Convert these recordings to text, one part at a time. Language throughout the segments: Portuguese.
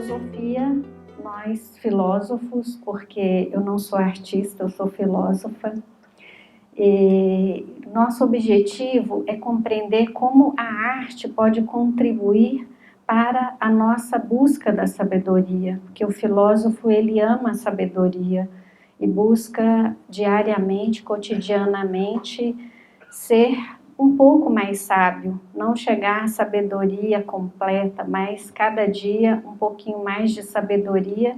filosofia, nós filósofos, porque eu não sou artista, eu sou filósofa, e nosso objetivo é compreender como a arte pode contribuir para a nossa busca da sabedoria, porque o filósofo ele ama a sabedoria e busca diariamente, cotidianamente, ser um pouco mais sábio, não chegar à sabedoria completa, mas cada dia um pouquinho mais de sabedoria.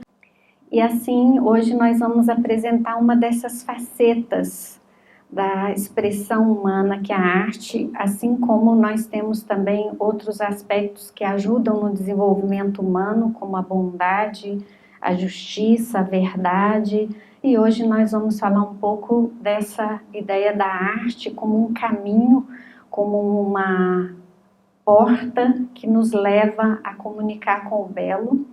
E assim, hoje nós vamos apresentar uma dessas facetas da expressão humana, que é a arte, assim como nós temos também outros aspectos que ajudam no desenvolvimento humano, como a bondade, a justiça, a verdade. E hoje nós vamos falar um pouco dessa ideia da arte como um caminho, como uma porta que nos leva a comunicar com o belo.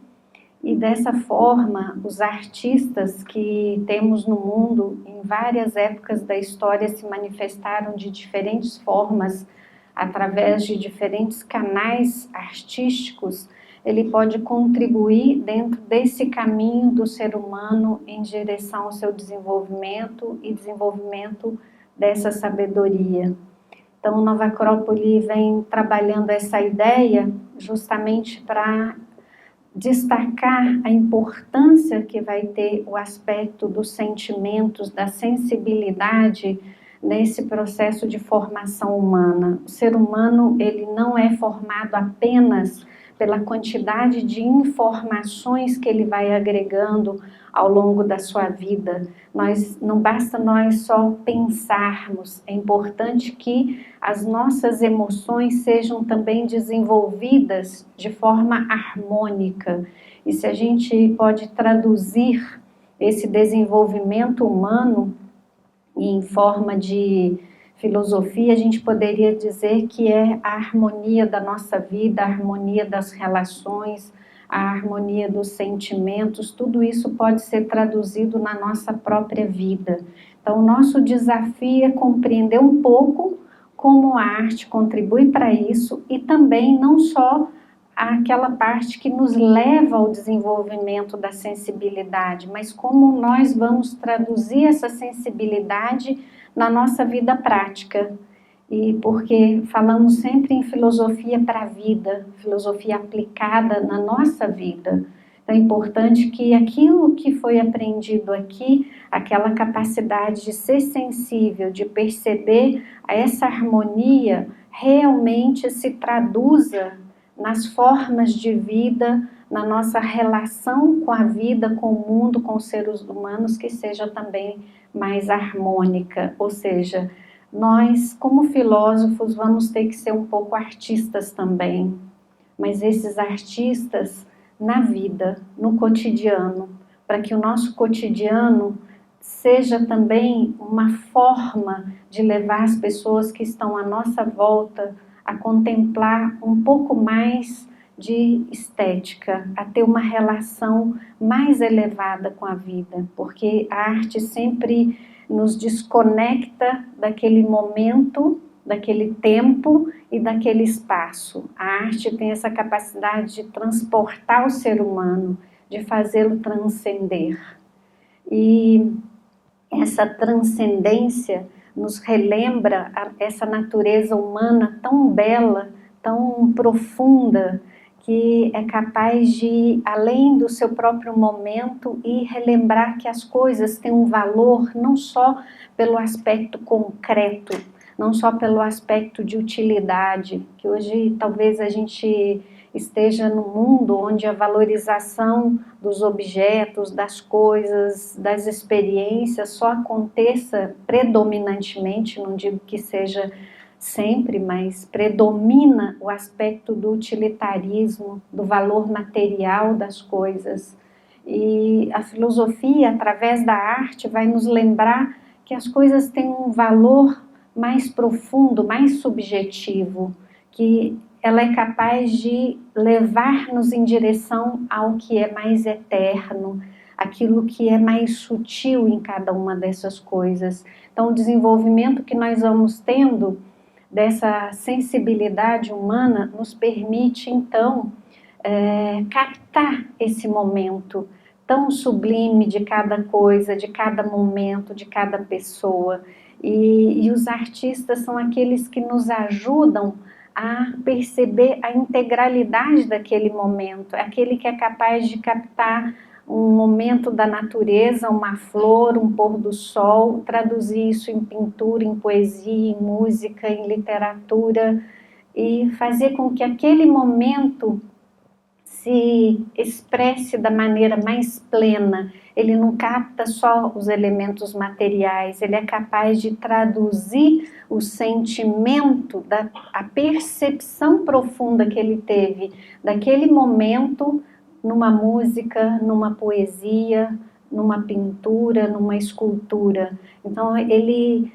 E dessa forma, os artistas que temos no mundo, em várias épocas da história, se manifestaram de diferentes formas, através de diferentes canais artísticos. Ele pode contribuir dentro desse caminho do ser humano em direção ao seu desenvolvimento e desenvolvimento dessa sabedoria. Então, Nova Acrópole vem trabalhando essa ideia justamente para destacar a importância que vai ter o aspecto dos sentimentos, da sensibilidade nesse processo de formação humana. O ser humano ele não é formado apenas pela quantidade de informações que ele vai agregando ao longo da sua vida. Não basta nós só pensarmos, é importante que as nossas emoções sejam também desenvolvidas de forma harmônica. E se a gente pode traduzir esse desenvolvimento humano em forma de filosofia, a gente poderia dizer que é a harmonia da nossa vida, a harmonia das relações, a harmonia dos sentimentos, tudo isso pode ser traduzido na nossa própria vida. Então, o nosso desafio é compreender um pouco como a arte contribui para isso e também não só aquela parte que nos leva ao desenvolvimento da sensibilidade, mas como nós vamos traduzir essa sensibilidade na nossa vida prática. E porque falamos sempre em filosofia para a vida, filosofia aplicada na nossa vida. Então é importante que aquilo que foi aprendido aqui, aquela capacidade de ser sensível, de perceber essa harmonia, realmente se traduza nas formas de vida, na nossa relação com a vida, com o mundo, com os seres humanos, que seja também mais harmônica. Ou seja, nós, como filósofos, vamos ter que ser um pouco artistas também, mas esses artistas na vida, no cotidiano, para que o nosso cotidiano seja também uma forma de levar as pessoas que estão à nossa volta a contemplar um pouco mais de estética, a ter uma relação mais elevada com a vida, porque a arte sempre nos desconecta daquele momento, daquele tempo e daquele espaço. A arte tem essa capacidade de transportar o ser humano, de fazê-lo transcender. E essa transcendência nos relembra essa natureza humana tão bela, tão profunda, que é capaz de ir além do seu próprio momento e relembrar que as coisas têm um valor não só pelo aspecto concreto, não só pelo aspecto de utilidade, que hoje talvez a gente esteja no mundo onde a valorização dos objetos, das coisas, das experiências só aconteça predominantemente, não digo que seja sempre, mas predomina o aspecto do utilitarismo, do valor material das coisas. E a filosofia, através da arte, vai nos lembrar que as coisas têm um valor mais profundo, mais subjetivo, que ela é capaz de levar-nos em direção ao que é mais eterno, aquilo que é mais sutil em cada uma dessas coisas. Então, o desenvolvimento que nós vamos tendo dessa sensibilidade humana nos permite, então, captar esse momento tão sublime de cada coisa, de cada momento, de cada pessoa. E os artistas são aqueles que nos ajudam a perceber a integralidade daquele momento, aquele que é capaz de captar um momento da natureza, uma flor, um pôr do sol, traduzir isso em pintura, em poesia, em música, em literatura, e fazer com que aquele momento se expresse da maneira mais plena. Ele não capta só os elementos materiais, ele é capaz de traduzir o sentimento, a percepção profunda que ele teve daquele momento numa música, numa poesia, numa pintura, numa escultura. Então ele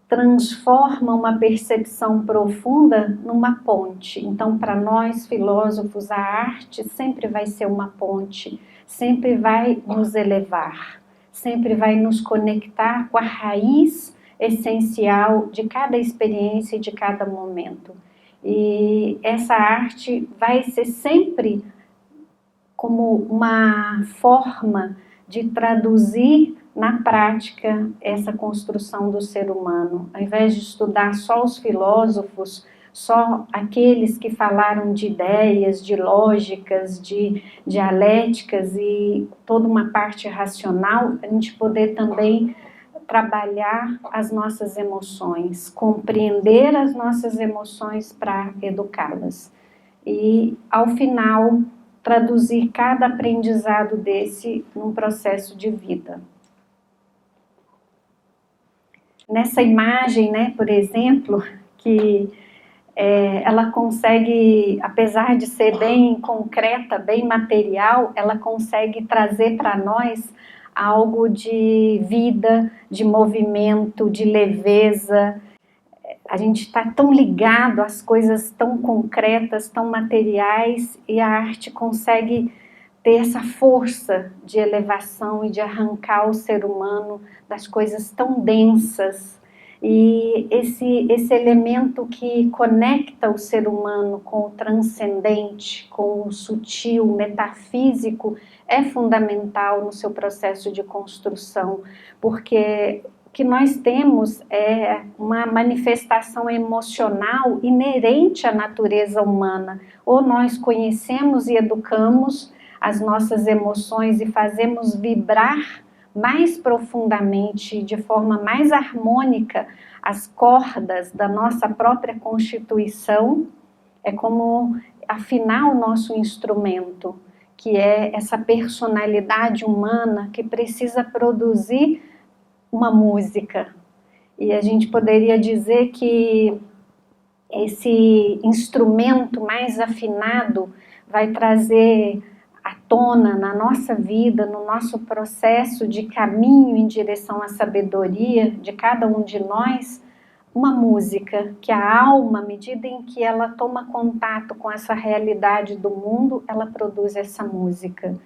transforma uma percepção profunda numa ponte. Então, para nós filósofos, a arte sempre vai ser uma ponte, sempre vai nos elevar, sempre vai nos conectar com a raiz essencial de cada experiência e de cada momento. E essa arte vai ser sempre como uma forma de traduzir na prática essa construção do ser humano. Ao invés de estudar só os filósofos, só aqueles que falaram de ideias, de lógicas, de dialéticas e toda uma parte racional, a gente poder também trabalhar as nossas emoções, compreender as nossas emoções para educá-las. E, ao final, traduzir cada aprendizado desse num processo de vida. Nessa imagem, né, por exemplo, que ela consegue, apesar de ser bem concreta, bem material, ela consegue trazer para nós algo de vida, de movimento, de leveza. A gente está tão ligado às coisas tão concretas, tão materiais, e a arte consegue ter essa força de elevação e de arrancar o ser humano das coisas tão densas. E esse elemento que conecta o ser humano com o transcendente, com o sutil, metafísico, é fundamental no seu processo de construção, porque o que nós temos é uma manifestação emocional inerente à natureza humana. Ou nós conhecemos e educamos as nossas emoções e fazemos vibrar mais profundamente, de forma mais harmônica, as cordas da nossa própria constituição. É como afinar o nosso instrumento, que é essa personalidade humana que precisa produzir uma música. E a gente poderia dizer que esse instrumento mais afinado vai trazer à tona na nossa vida, no nosso processo de caminho em direção à sabedoria de cada um de nós, uma música que a alma, à medida em que ela toma contato com essa realidade do mundo, ela produz essa música.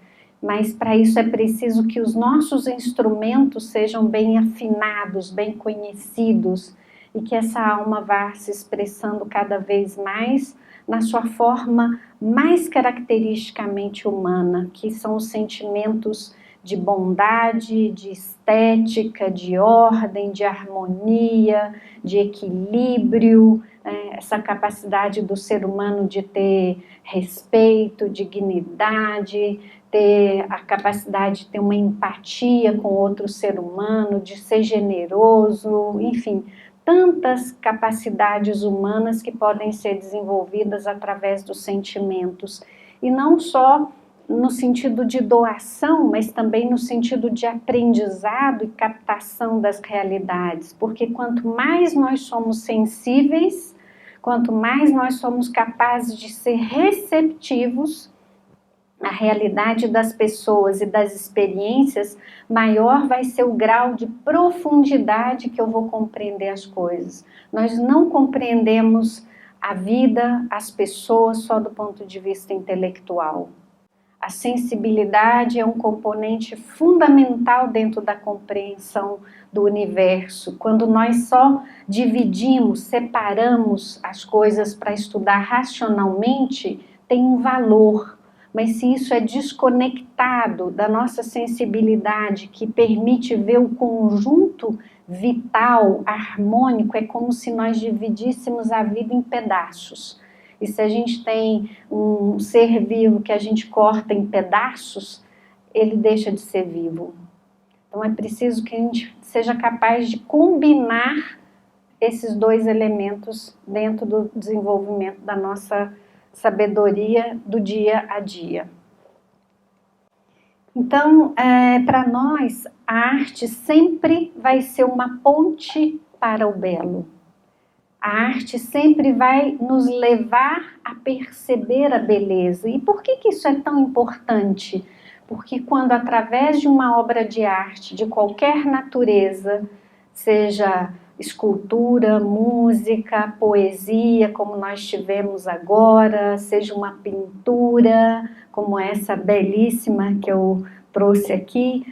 Mas para isso é preciso que os nossos instrumentos sejam bem afinados, bem conhecidos, e que essa alma vá se expressando cada vez mais na sua forma mais caracteristicamente humana, que são os sentimentos de bondade, de estética, de ordem, de harmonia, de equilíbrio, essa capacidade do ser humano de ter respeito, dignidade, ter a capacidade de ter uma empatia com outro ser humano, de ser generoso, enfim, tantas capacidades humanas que podem ser desenvolvidas através dos sentimentos. E não só no sentido de doação, mas também no sentido de aprendizado e captação das realidades. Porque quanto mais nós somos sensíveis, quanto mais nós somos capazes de ser receptivos à realidade das pessoas e das experiências, maior vai ser o grau de profundidade que eu vou compreender as coisas. Nós não compreendemos a vida, as pessoas, só do ponto de vista intelectual. A sensibilidade é um componente fundamental dentro da compreensão do universo. Quando nós só dividimos, separamos as coisas para estudar racionalmente, tem um valor. mas se isso é desconectado da nossa sensibilidade, que permite ver o conjunto vital, harmônico, é como se nós dividíssemos a vida em pedaços. E se a gente tem um ser vivo que a gente corta em pedaços, ele deixa de ser vivo. Então é preciso que a gente seja capaz de combinar esses dois elementos dentro do desenvolvimento da nossa sabedoria do dia a dia. Então, para nós, a arte sempre vai ser uma ponte para o belo. A arte sempre vai nos levar a perceber a beleza. E por que isso é tão importante? Porque quando através de uma obra de arte, de qualquer natureza, seja escultura, música, poesia, como nós tivemos agora, seja uma pintura, como essa belíssima que eu trouxe aqui,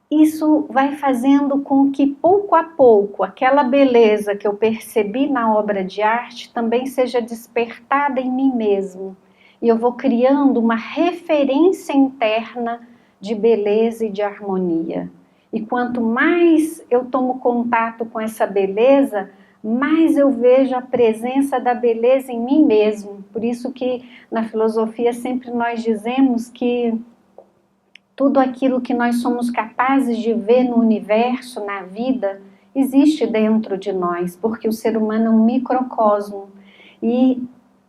isso vai fazendo com que pouco a pouco aquela beleza que eu percebi na obra de arte também seja despertada em mim mesmo. E eu vou criando uma referência interna de beleza e de harmonia. E quanto mais eu tomo contato com essa beleza, mais eu vejo a presença da beleza em mim mesmo. Por isso que na filosofia sempre nós dizemos que tudo aquilo que nós somos capazes de ver no universo, na vida, existe dentro de nós, porque o ser humano é um microcosmo. E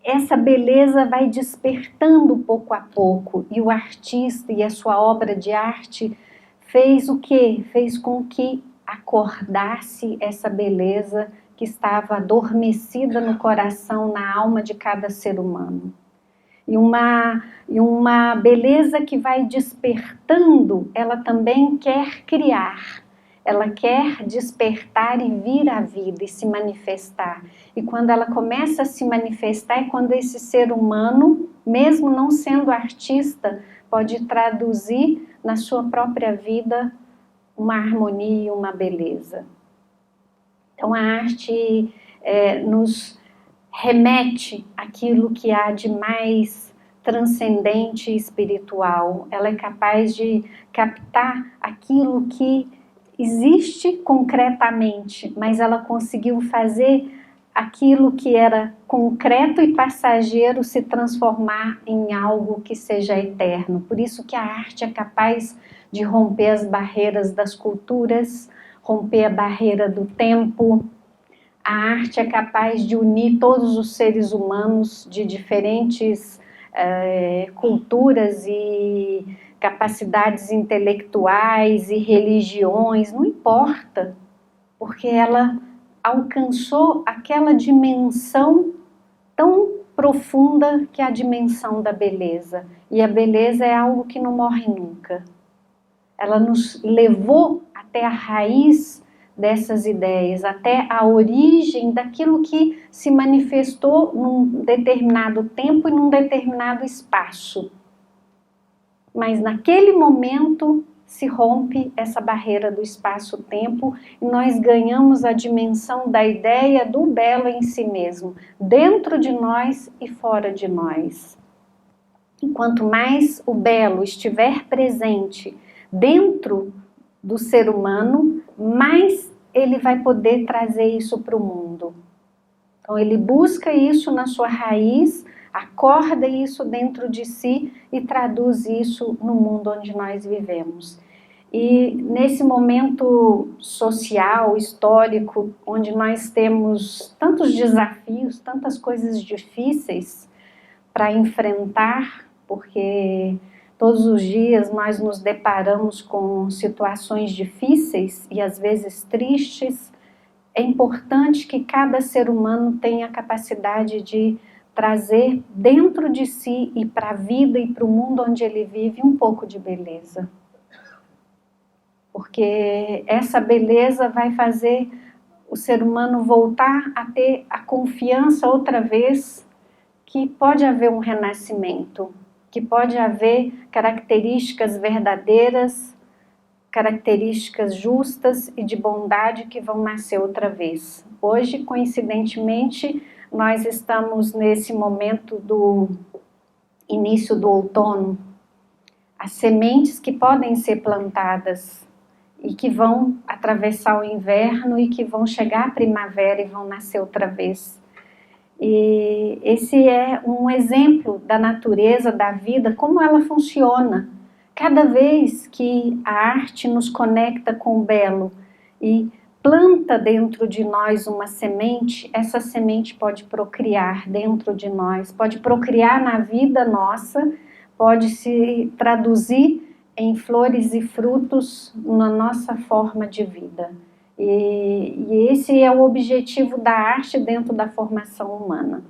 essa beleza vai despertando pouco a pouco. E o artista e a sua obra de arte fez o quê? Fez com que acordasse essa beleza que estava adormecida no coração, na alma de cada ser humano. E uma beleza que vai despertando, ela também quer criar. Ela quer despertar e vir à vida e se manifestar. E quando ela começa a se manifestar, é quando esse ser humano, mesmo não sendo artista, pode traduzir na sua própria vida uma harmonia e uma beleza. Então a arte nos remete àquilo que há de mais transcendente e espiritual. Ela é capaz de captar aquilo que existe concretamente, mas ela conseguiu fazer aquilo que era concreto e passageiro se transformar em algo que seja eterno. Por isso que a arte é capaz de romper as barreiras das culturas, romper a barreira do tempo. A arte é capaz de unir todos os seres humanos de diferentes culturas e capacidades intelectuais e religiões, não importa, porque ela alcançou aquela dimensão tão profunda que é a dimensão da beleza. E a beleza é algo que não morre nunca. Ela nos levou até a raiz dessas ideias, até a origem daquilo que se manifestou num determinado tempo e num determinado espaço. Mas naquele momento se rompe essa barreira do espaço-tempo e nós ganhamos a dimensão da ideia do belo em si mesmo, dentro de nós e fora de nós. E quanto mais o belo estiver presente dentro do ser humano, mais ele vai poder trazer isso para o mundo. Então ele busca isso na sua raiz, acorda isso dentro de si e traduz isso no mundo onde nós vivemos. E nesse momento social, histórico, onde nós temos tantos desafios, tantas coisas difíceis para enfrentar, porque todos os dias nós nos deparamos com situações difíceis e às vezes tristes, é importante que cada ser humano tenha a capacidade de trazer dentro de si e para a vida e para o mundo onde ele vive um pouco de beleza. Porque essa beleza vai fazer o ser humano voltar a ter a confiança outra vez que pode haver um renascimento, que pode haver características verdadeiras, características justas e de bondade que vão nascer outra vez. Hoje, coincidentemente, nós estamos nesse momento início do outono, as sementes que podem ser plantadas e que vão atravessar o inverno e que vão chegar à primavera e vão nascer outra vez. E esse é um exemplo da natureza, da vida, como ela funciona. Cada vez que a arte nos conecta com o belo e planta dentro de nós uma semente, essa semente pode procriar dentro de nós, pode procriar na vida nossa, pode se traduzir em flores e frutos na nossa forma de vida. E esse é o objetivo da arte dentro da formação humana.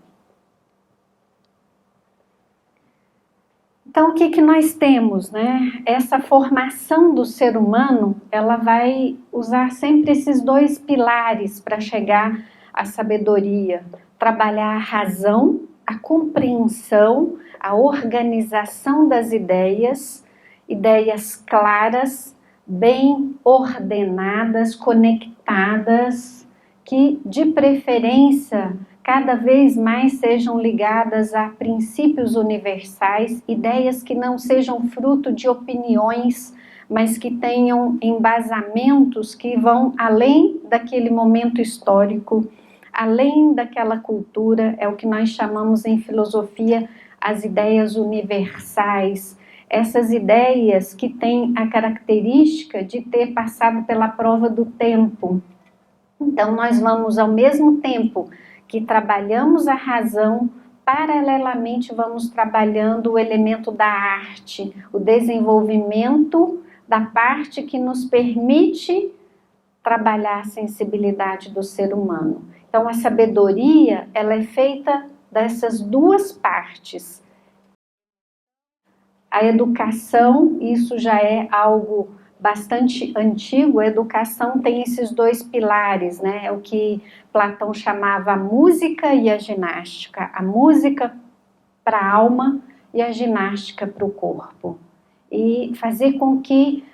Então, o que nós temos, né? Essa formação do ser humano, ela vai usar sempre esses dois pilares para chegar à sabedoria. Trabalhar a razão, a compreensão, a organização das ideias, ideias claras, bem ordenadas, conectadas, que de preferência cada vez mais sejam ligadas a princípios universais, ideias que não sejam fruto de opiniões, mas que tenham embasamentos que vão além daquele momento histórico, além daquela cultura, é o que nós chamamos em filosofia as ideias universais, essas ideias que têm a característica de ter passado pela prova do tempo. Então nós vamos ao mesmo tempo que trabalhamos a razão, paralelamente vamos trabalhando o elemento da arte, o desenvolvimento da parte que nos permite trabalhar a sensibilidade do ser humano. Então a sabedoria, ela é feita dessas duas partes. A educação, isso já é algo bastante antigo, a educação tem esses dois pilares, né? É o que Platão chamava a música e a ginástica. A música para a alma e a ginástica para o corpo. E fazer com que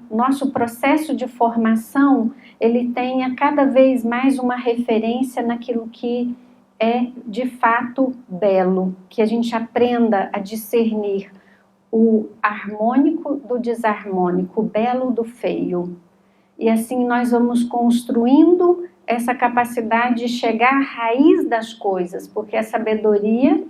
nosso processo de formação, ele tenha cada vez mais uma referência naquilo que é de fato belo, que a gente aprenda a discernir o harmônico do desarmônico, o belo do feio. E assim nós vamos construindo essa capacidade de chegar à raiz das coisas, porque a sabedoria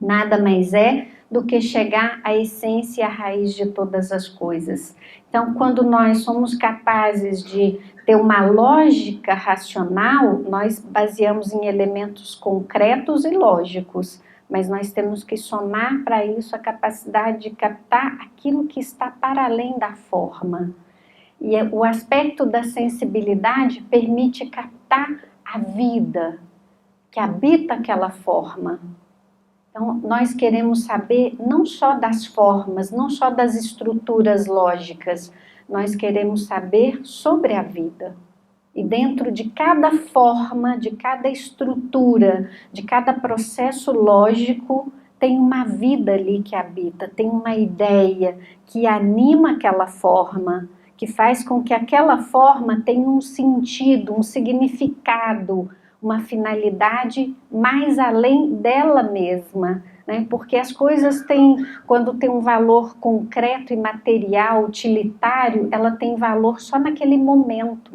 nada mais é do que chegar à essência e à raiz de todas as coisas. Então, quando nós somos capazes de ter uma lógica racional, nós baseamos em elementos concretos e lógicos, mas nós temos que somar para isso a capacidade de captar aquilo que está para além da forma. E o aspecto da sensibilidade permite captar a vida que habita aquela forma. Então, nós queremos saber não só das formas, não só das estruturas lógicas, nós queremos saber sobre a vida. E dentro de cada forma, de cada estrutura, de cada processo lógico, tem uma vida ali que habita, tem uma ideia que anima aquela forma, que faz com que aquela forma tenha um sentido, um significado, uma finalidade mais além dela mesma, né? Porque as coisas têm, quando tem um valor concreto e material, utilitário, ela tem valor só naquele momento.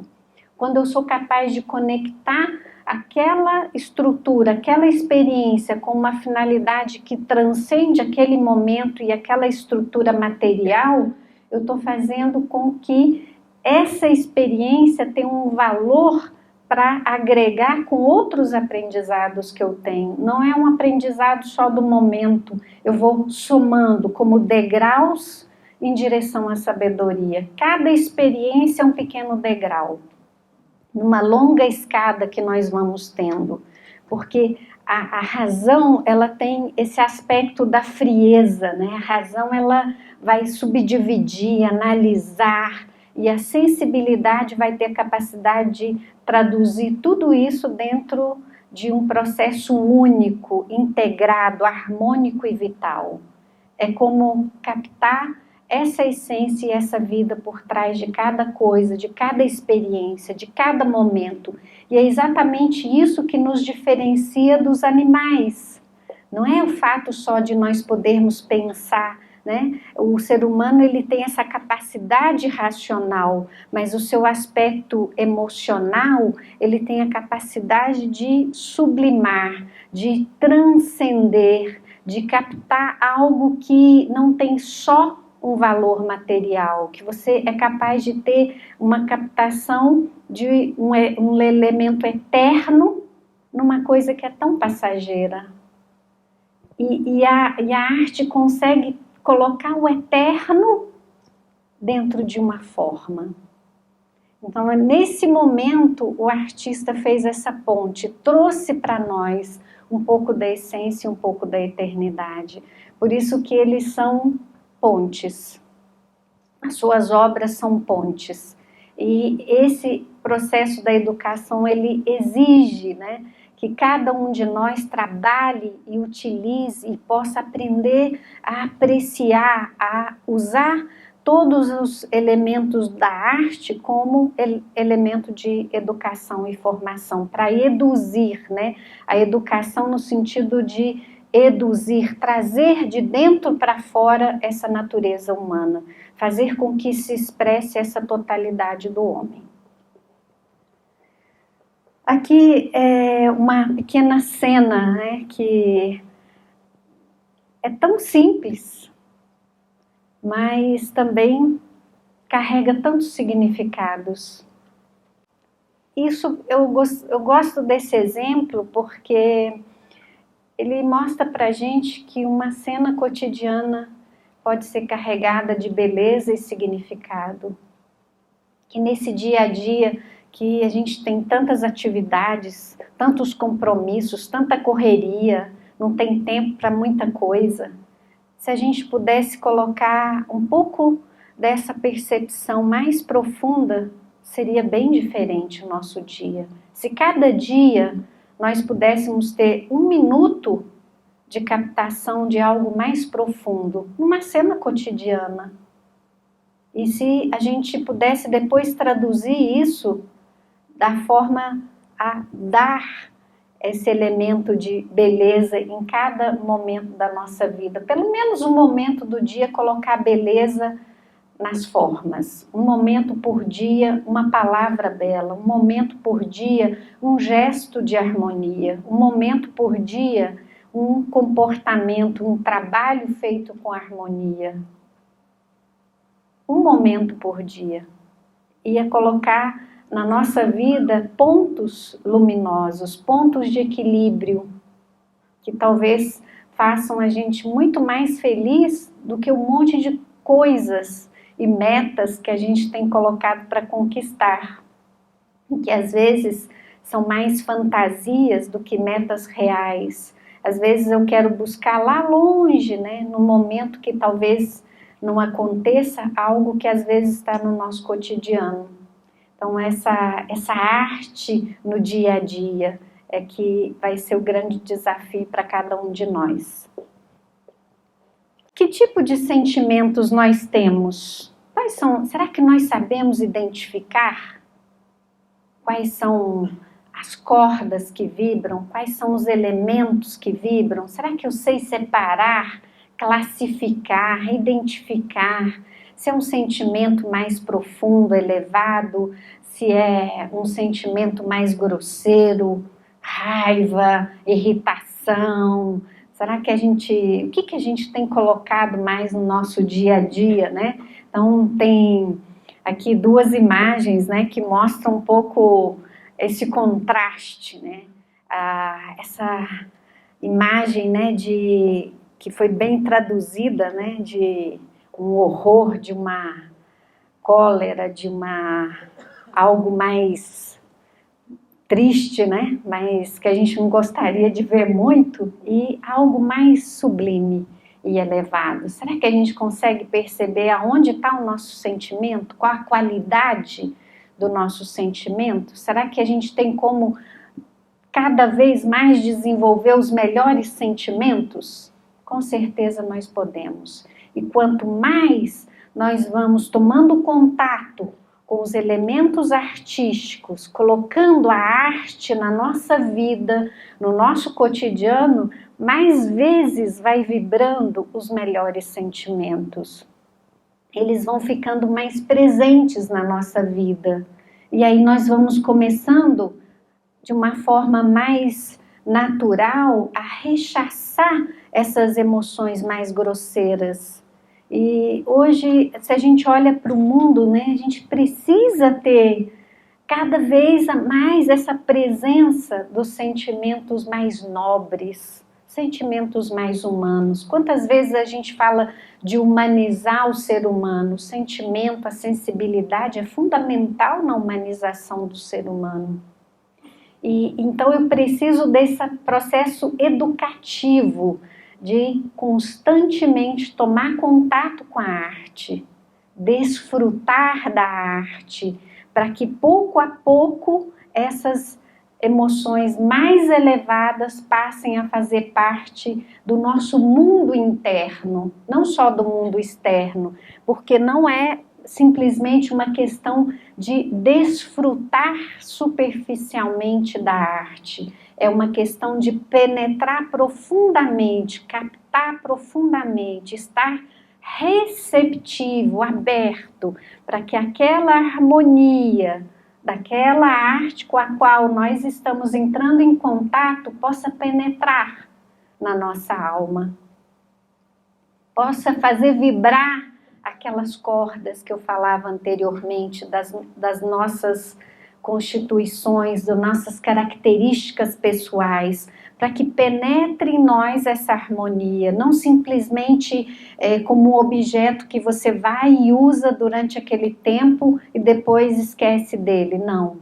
Quando eu sou capaz de conectar aquela estrutura, aquela experiência com uma finalidade que transcende aquele momento e aquela estrutura material, eu estou fazendo com que essa experiência tenha um valor para agregar com outros aprendizados que eu tenho. Não é um aprendizado só do momento, eu vou somando como degraus em direção à sabedoria. Cada experiência é um pequeno degrau, numa longa escada que nós vamos tendo, porque a razão, ela tem esse aspecto da frieza, né? A razão, ela vai subdividir, analisar, e a sensibilidade vai ter a capacidade de traduzir tudo isso dentro de um processo único, integrado, harmônico e vital. É como captar essa essência e essa vida por trás de cada coisa, de cada experiência, de cada momento. E é exatamente isso que nos diferencia dos animais, Não é o fato só de nós podermos pensar, né? O ser humano ele tem essa capacidade racional, mas o seu aspecto emocional, ele tem a capacidade de sublimar, de transcender, de captar algo que não tem só um valor material, que você é capaz de ter uma captação de um elemento eterno numa coisa que é tão passageira. E a arte consegue colocar o eterno dentro de uma forma. Então, nesse momento, o artista fez essa ponte, trouxe para nós um pouco da essência, um pouco da eternidade. Por isso que eles são pontes. As suas obras são pontes. E esse processo da educação, ele exige, né, que cada um de nós trabalhe e utilize e possa aprender a apreciar, a usar todos os elementos da arte como elemento de educação e formação, para eduzir, né? A educação no sentido de eduzir, trazer de dentro para fora essa natureza humana, fazer com que se expresse essa totalidade do homem. Aqui é uma pequena cena, né, que é tão simples, mas também carrega tantos significados. Isso eu gosto desse exemplo porque ele mostra pra gente que uma cena cotidiana pode ser carregada de beleza e significado. Que nesse dia a dia que a gente tem tantas atividades, tantos compromissos, tanta correria, não tem tempo para muita coisa. Se a gente pudesse colocar um pouco dessa percepção mais profunda, seria bem diferente o nosso dia. Se cada dia nós pudéssemos ter 1 minuto de captação de algo mais profundo, numa cena cotidiana. E se a gente pudesse depois traduzir isso da forma a dar esse elemento de beleza em cada momento da nossa vida. Pelo menos um momento do dia colocar beleza nas formas. Um momento por dia, uma palavra bela. Um momento por dia, um gesto de harmonia. Um momento por dia, um comportamento, um trabalho feito com harmonia. Um momento por dia. Ia colocar na nossa vida pontos luminosos, pontos de equilíbrio, que talvez façam a gente muito mais feliz do que um monte de coisas e metas que a gente tem colocado para conquistar, que às vezes são mais fantasias do que metas reais. Às vezes eu quero buscar lá longe, né, no momento que talvez não aconteça algo que às vezes está no nosso cotidiano. Então essa arte no dia a dia é que vai ser o grande desafio para cada um de nós. Que tipo de sentimentos nós temos? Quais são? Será que nós sabemos identificar? Quais são as cordas que vibram? Quais são os elementos que vibram? Será que eu sei separar, classificar, identificar? Se é um sentimento mais profundo, elevado, se é um sentimento mais grosseiro, raiva, irritação. Será que o que a gente tem colocado mais no nosso dia a dia, né? Então tem aqui 2 imagens, né, que mostram um pouco esse contraste, né? Essa imagem, né, que foi bem traduzida, né, de um horror, de uma cólera, de algo mais triste, né? Mas que a gente não gostaria de ver muito, e algo mais sublime e elevado. Será que a gente consegue perceber aonde está o nosso sentimento? Qual a qualidade do nosso sentimento? Será que a gente tem como cada vez mais desenvolver os melhores sentimentos? Com certeza nós podemos. E quanto mais nós vamos tomando contato com os elementos artísticos, colocando a arte na nossa vida, no nosso cotidiano, mais vezes vai vibrando os melhores sentimentos. Eles vão ficando mais presentes na nossa vida. E aí nós vamos começando, de uma forma mais natural, a rechaçar essas emoções mais grosseiras. E hoje, se a gente olha para o mundo, né, a gente precisa ter cada vez mais essa presença dos sentimentos mais nobres, sentimentos mais humanos. Quantas vezes a gente fala de humanizar o ser humano? O sentimento, a sensibilidade é fundamental na humanização do ser humano. E então eu preciso desse processo educativo, de constantemente tomar contato com a arte, desfrutar da arte, para que pouco a pouco essas emoções mais elevadas passem a fazer parte do nosso mundo interno, não só do mundo externo, porque não é simplesmente uma questão de desfrutar superficialmente da arte. É uma questão de penetrar profundamente, captar profundamente, estar receptivo, aberto, para que aquela harmonia daquela arte com a qual nós estamos entrando em contato possa penetrar na nossa alma, possa fazer vibrar aquelas cordas que eu falava anteriormente das nossas constituições, das nossas características pessoais, para que penetre em nós essa harmonia, não simplesmente como um objeto que você vai e usa durante aquele tempo e depois esquece dele, não.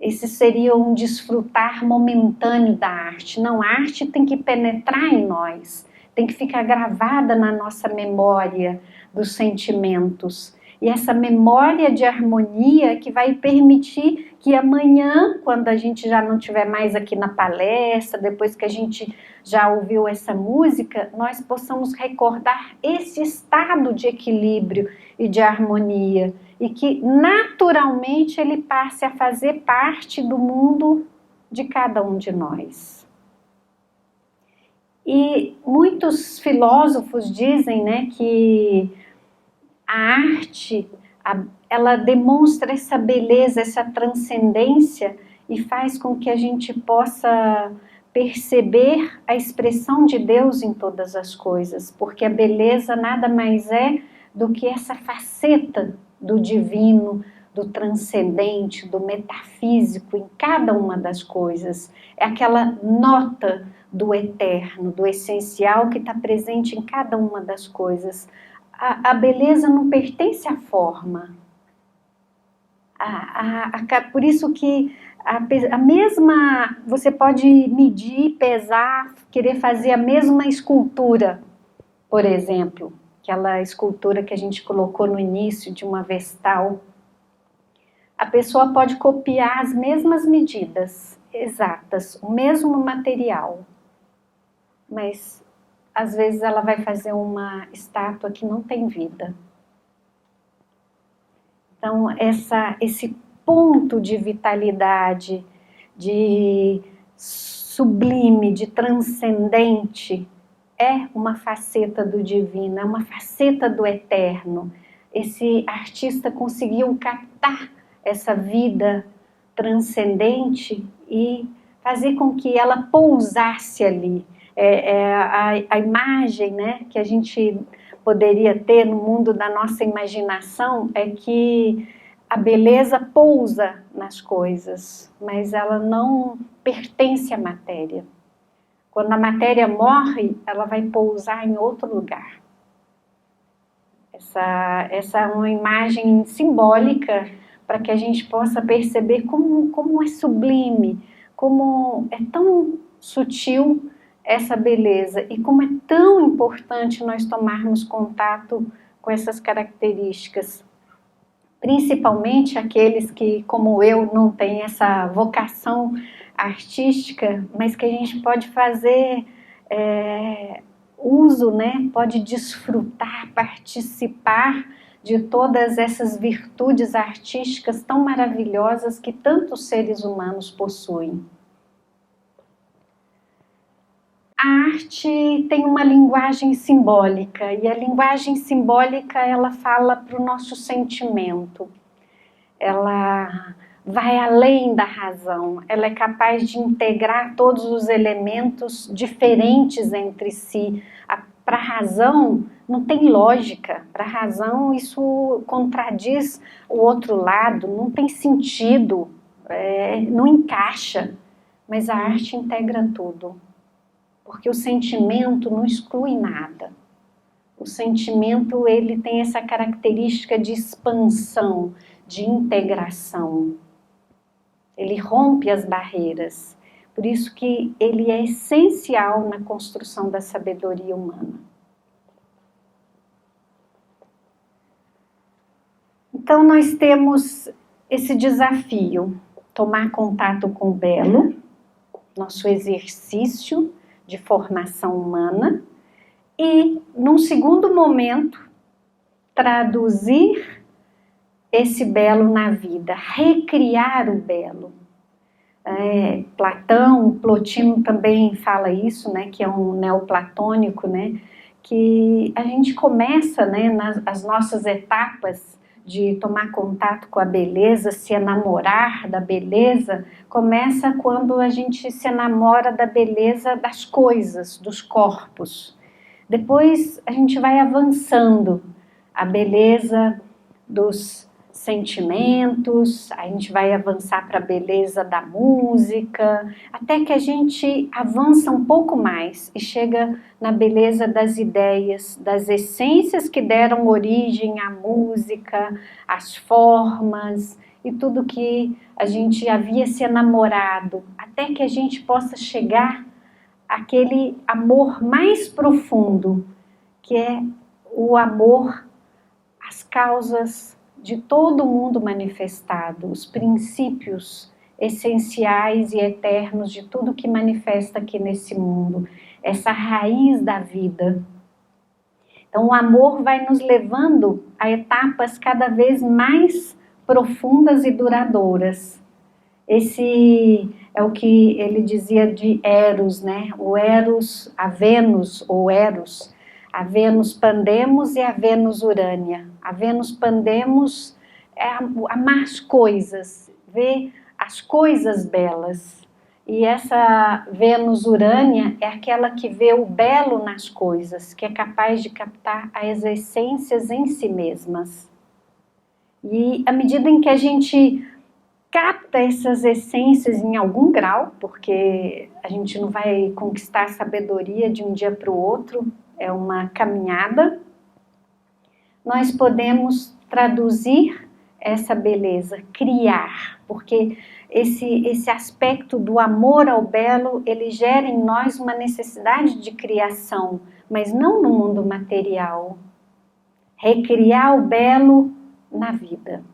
Esse seria um desfrutar momentâneo da arte. Não, a arte tem que penetrar em nós, tem que ficar gravada na nossa memória dos sentimentos. E essa memória de harmonia que vai permitir que amanhã, quando a gente já não estiver mais aqui na palestra, depois que a gente já ouviu essa música, nós possamos recordar esse estado de equilíbrio e de harmonia, e que naturalmente ele passe a fazer parte do mundo de cada um de nós. E muitos filósofos dizem, né, que a arte, ela demonstra essa beleza, essa transcendência e faz com que a gente possa perceber a expressão de Deus em todas as coisas, porque a beleza nada mais é do que essa faceta do divino, do transcendente, do metafísico em cada uma das coisas. É aquela nota do eterno, do essencial que está presente em cada uma das coisas. A beleza não pertence à forma. Por isso que a mesma, você pode medir, pesar, querer fazer a mesma escultura, por exemplo, aquela escultura que a gente colocou no início de uma vestal. A pessoa pode copiar as mesmas medidas exatas, o mesmo material, mas às vezes ela vai fazer uma estátua que não tem vida. Então, esse ponto de vitalidade, de sublime, de transcendente, é uma faceta do divino, é uma faceta do eterno. Esse artista conseguiu captar essa vida transcendente e fazer com que ela pousasse ali. A imagem, né, que a gente poderia ter no mundo da nossa imaginação é que a beleza pousa nas coisas, mas ela não pertence à matéria. Quando a matéria morre, ela vai pousar em outro lugar. Essa é uma imagem simbólica para que a gente possa perceber como é sublime, como é tão sutil essa beleza e como é tão importante nós tomarmos contato com essas características, principalmente aqueles que, como eu, não têm essa vocação artística, mas que a gente pode fazer uso, né? Pode desfrutar, participar de todas essas virtudes artísticas tão maravilhosas que tantos seres humanos possuem. A arte tem uma linguagem simbólica, e a linguagem simbólica ela fala para o nosso sentimento. Ela vai além da razão, ela é capaz de integrar todos os elementos diferentes entre si. Para a razão não tem lógica, para a razão isso contradiz o outro lado, não tem sentido, não encaixa, mas a arte integra tudo. Porque o sentimento não exclui nada. O sentimento ele tem essa característica de expansão, de integração. Ele rompe as barreiras. Por isso que ele é essencial na construção da sabedoria humana. Então nós temos esse desafio, tomar contato com o belo, nosso exercício de formação humana, e, num segundo momento, traduzir esse belo na vida, recriar o belo. Platão, Plotino também fala isso, né, que é um neoplatônico, né, que a gente começa, né, nas nossas etapas de tomar contato com a beleza, se enamorar da beleza, começa quando a gente se enamora da beleza das coisas, dos corpos. Depois a gente vai avançando, a beleza dos sentimentos, a gente vai avançar para a beleza da música, até que a gente avança um pouco mais e chega na beleza das ideias, das essências que deram origem à música, às formas e tudo que a gente havia se enamorado, até que a gente possa chegar àquele amor mais profundo, que é o amor às causas de todo o mundo manifestado, os princípios essenciais e eternos de tudo que manifesta aqui nesse mundo, essa raiz da vida. Então o amor vai nos levando a etapas cada vez mais profundas e duradouras. Esse é o que ele dizia de Eros, né? O Eros, a Vênus ou Eros, a Vênus Pandemos e a Vênus Urânia. A Vênus Pandemos é amar as coisas, ver as coisas belas. E essa Vênus Urânia é aquela que vê o belo nas coisas, que é capaz de captar as essências em si mesmas. E à medida em que a gente capta essas essências em algum grau, porque a gente não vai conquistar a sabedoria de um dia para o outro, é uma caminhada, nós podemos traduzir essa beleza, criar, porque esse aspecto do amor ao belo, ele gera em nós uma necessidade de criação, mas não no mundo material. Recriar o belo na vida.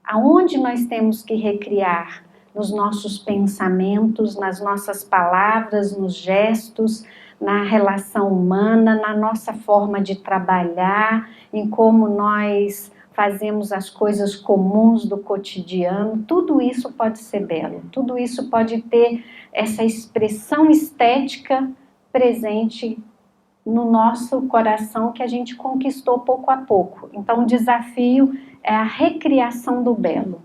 Aonde nós temos que recriar? Nos nossos pensamentos, nas nossas palavras, nos gestos, na relação humana, na nossa forma de trabalhar, em como nós fazemos as coisas comuns do cotidiano. Tudo isso pode ser belo, tudo isso pode ter essa expressão estética presente no nosso coração que a gente conquistou pouco a pouco. Então o desafio é a recriação do belo.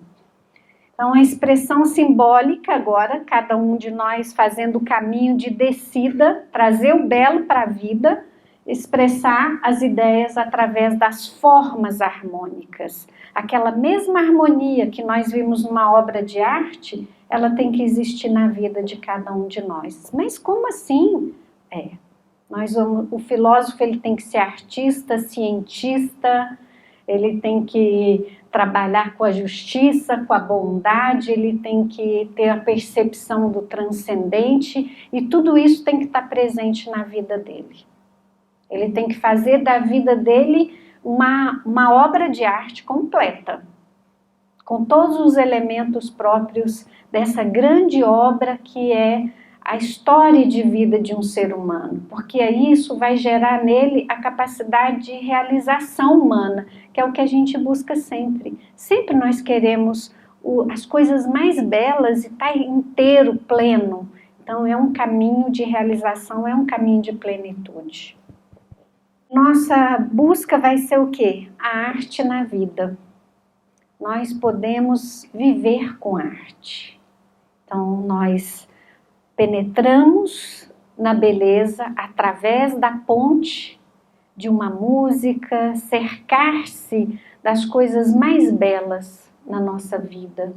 Então a expressão simbólica agora, cada um de nós fazendo o caminho de descida, trazer o belo para a vida, expressar as ideias através das formas harmônicas. Aquela mesma harmonia que nós vimos numa obra de arte, ela tem que existir na vida de cada um de nós. Mas como assim? O filósofo ele tem que ser artista, cientista, ele tem que trabalhar com a justiça, com a bondade, ele tem que ter a percepção do transcendente e tudo isso tem que estar presente na vida dele. Ele tem que fazer da vida dele uma obra de arte completa, com todos os elementos próprios dessa grande obra que é a história de vida de um ser humano, porque aí isso vai gerar nele a capacidade de realização humana, que é o que a gente busca sempre. Sempre nós queremos as coisas mais belas e estar inteiro, pleno. Então é um caminho de realização, é um caminho de plenitude. Nossa busca vai ser o quê? A arte na vida. Nós podemos viver com arte. Então nós penetramos na beleza através da ponte de uma música, cercar-se das coisas mais belas na nossa vida,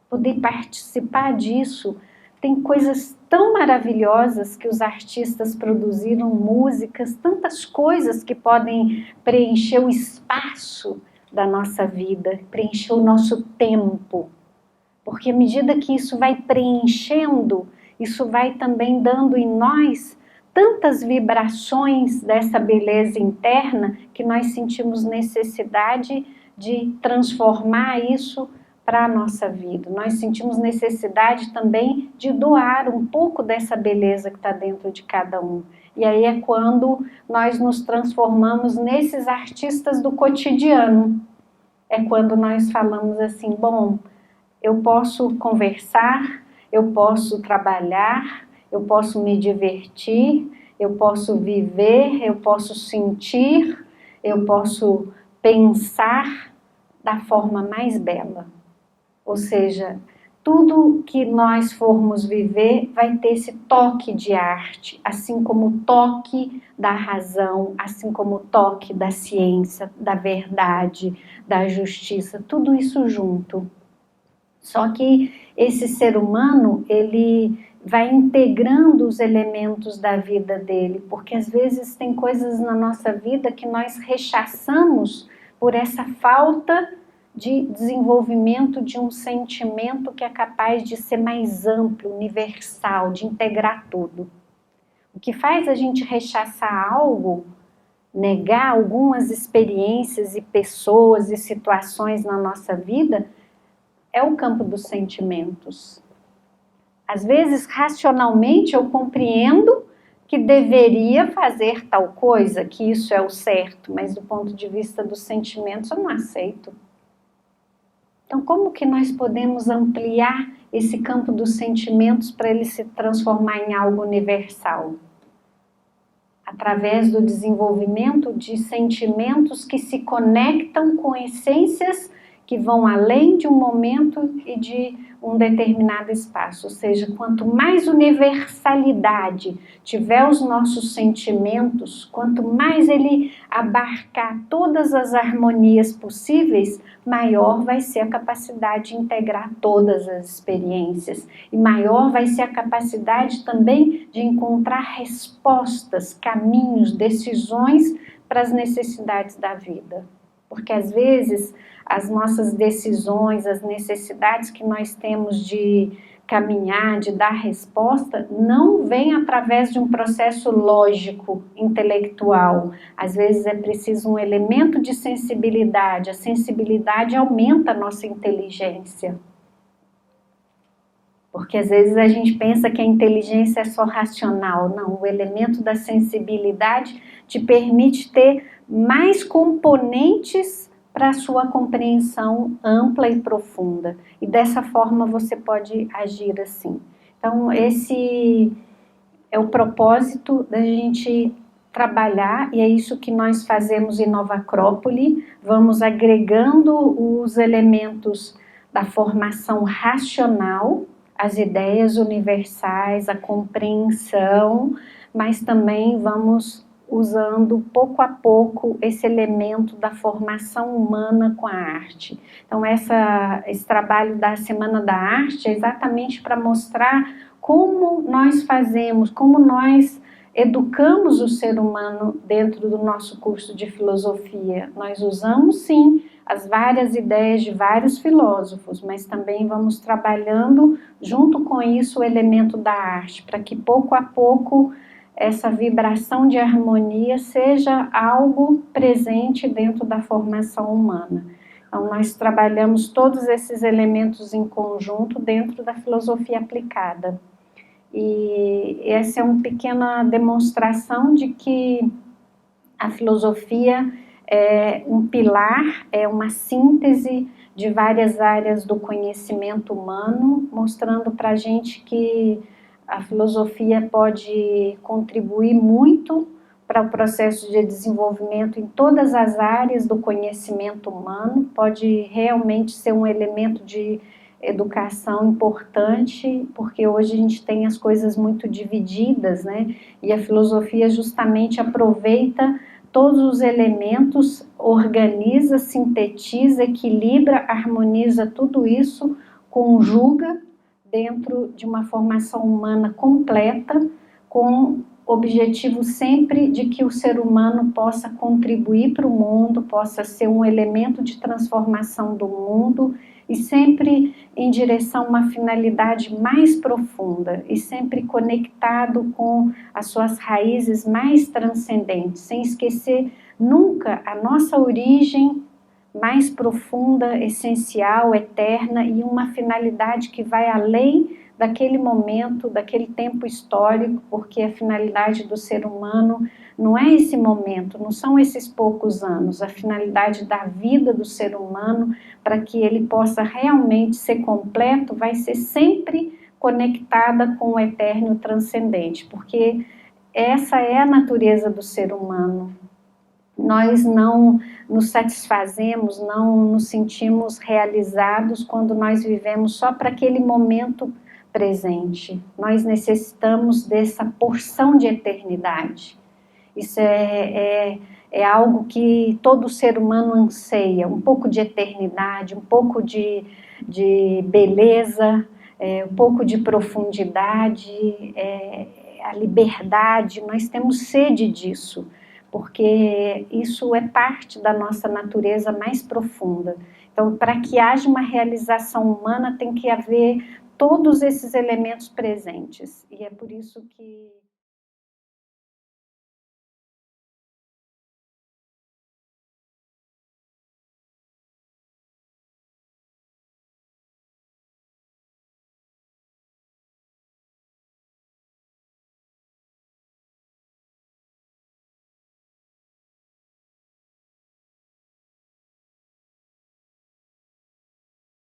poder participar disso. Tem coisas tão maravilhosas que os artistas produziram, músicas, tantas coisas que podem preencher o espaço da nossa vida, preencher o nosso tempo, porque à medida que isso vai preenchendo, isso vai também dando em nós tantas vibrações dessa beleza interna que nós sentimos necessidade de transformar isso para a nossa vida. Nós sentimos necessidade também de doar um pouco dessa beleza que está dentro de cada um. E aí é quando nós nos transformamos nesses artistas do cotidiano. É quando nós falamos assim, bom, eu posso conversar, eu posso trabalhar, eu posso me divertir, eu posso viver, eu posso sentir, eu posso pensar da forma mais bela. Ou seja, tudo que nós formos viver vai ter esse toque de arte, assim como o toque da razão, assim como o toque da ciência, da verdade, da justiça, tudo isso junto. Só que esse ser humano, ele vai integrando os elementos da vida dele, porque às vezes tem coisas na nossa vida que nós rechaçamos por essa falta de desenvolvimento de um sentimento que é capaz de ser mais amplo, universal, de integrar tudo. O que faz a gente rechaçar algo, negar algumas experiências e pessoas e situações na nossa vida, é o campo dos sentimentos. Às vezes, racionalmente, eu compreendo que deveria fazer tal coisa, que isso é o certo, mas do ponto de vista dos sentimentos, eu não aceito. Então, como que nós podemos ampliar esse campo dos sentimentos para ele se transformar em algo universal? Através do desenvolvimento de sentimentos que se conectam com essências que vão além de um momento e de um determinado espaço. Ou seja, quanto mais universalidade tiver os nossos sentimentos, quanto mais ele abarcar todas as harmonias possíveis, maior vai ser a capacidade de integrar todas as experiências. E maior vai ser a capacidade também de encontrar respostas, caminhos, decisões para as necessidades da vida. Porque às vezes as nossas decisões, as necessidades que nós temos de caminhar, de dar resposta, não vem através de um processo lógico, intelectual. Às vezes é preciso um elemento de sensibilidade. A sensibilidade aumenta a nossa inteligência. Porque às vezes a gente pensa que a inteligência é só racional. Não, o elemento da sensibilidade te permite ter mais componentes para a sua compreensão ampla e profunda. E dessa forma você pode agir assim. Então esse é o propósito da gente trabalhar, e é isso que nós fazemos em Nova Acrópole. Vamos agregando os elementos da formação racional, as ideias universais, a compreensão, mas também vamos usando pouco a pouco esse elemento da formação humana com a arte. Então esse trabalho da Semana da Arte é exatamente para mostrar como nós fazemos, como nós educamos o ser humano dentro do nosso curso de filosofia. Nós usamos sim as várias ideias de vários filósofos, mas também vamos trabalhando junto com isso o elemento da arte, para que pouco a pouco essa vibração de harmonia seja algo presente dentro da formação humana. Então nós trabalhamos todos esses elementos em conjunto dentro da filosofia aplicada. E essa é uma pequena demonstração de que a filosofia é um pilar, é uma síntese de várias áreas do conhecimento humano, mostrando para a gente que a filosofia pode contribuir muito para o processo de desenvolvimento em todas as áreas do conhecimento humano, pode realmente ser um elemento de educação importante, porque hoje a gente tem as coisas muito divididas, né? E a filosofia justamente aproveita todos os elementos, organiza, sintetiza, equilibra, harmoniza tudo isso, conjuga dentro de uma formação humana completa, com objetivo sempre de que o ser humano possa contribuir para o mundo, possa ser um elemento de transformação do mundo e sempre em direção a uma finalidade mais profunda e sempre conectado com as suas raízes mais transcendentes, sem esquecer nunca a nossa origem mais profunda, essencial, eterna e uma finalidade que vai além daquele momento, daquele tempo histórico, porque a finalidade do ser humano não é esse momento, não são esses poucos anos, a finalidade da vida do ser humano, para que ele possa realmente ser completo, vai ser sempre conectada com o eterno transcendente, porque essa é a natureza do ser humano. Nós não nos satisfazemos, não nos sentimos realizados quando nós vivemos só para aquele momento presente. Nós necessitamos dessa porção de eternidade. Isso é algo que todo ser humano anseia, um pouco de eternidade, um pouco de beleza, um pouco de profundidade, a liberdade. Nós temos sede disso, porque isso é parte da nossa natureza mais profunda. Então, para que haja uma realização humana, tem que haver todos esses elementos presentes. E é por isso que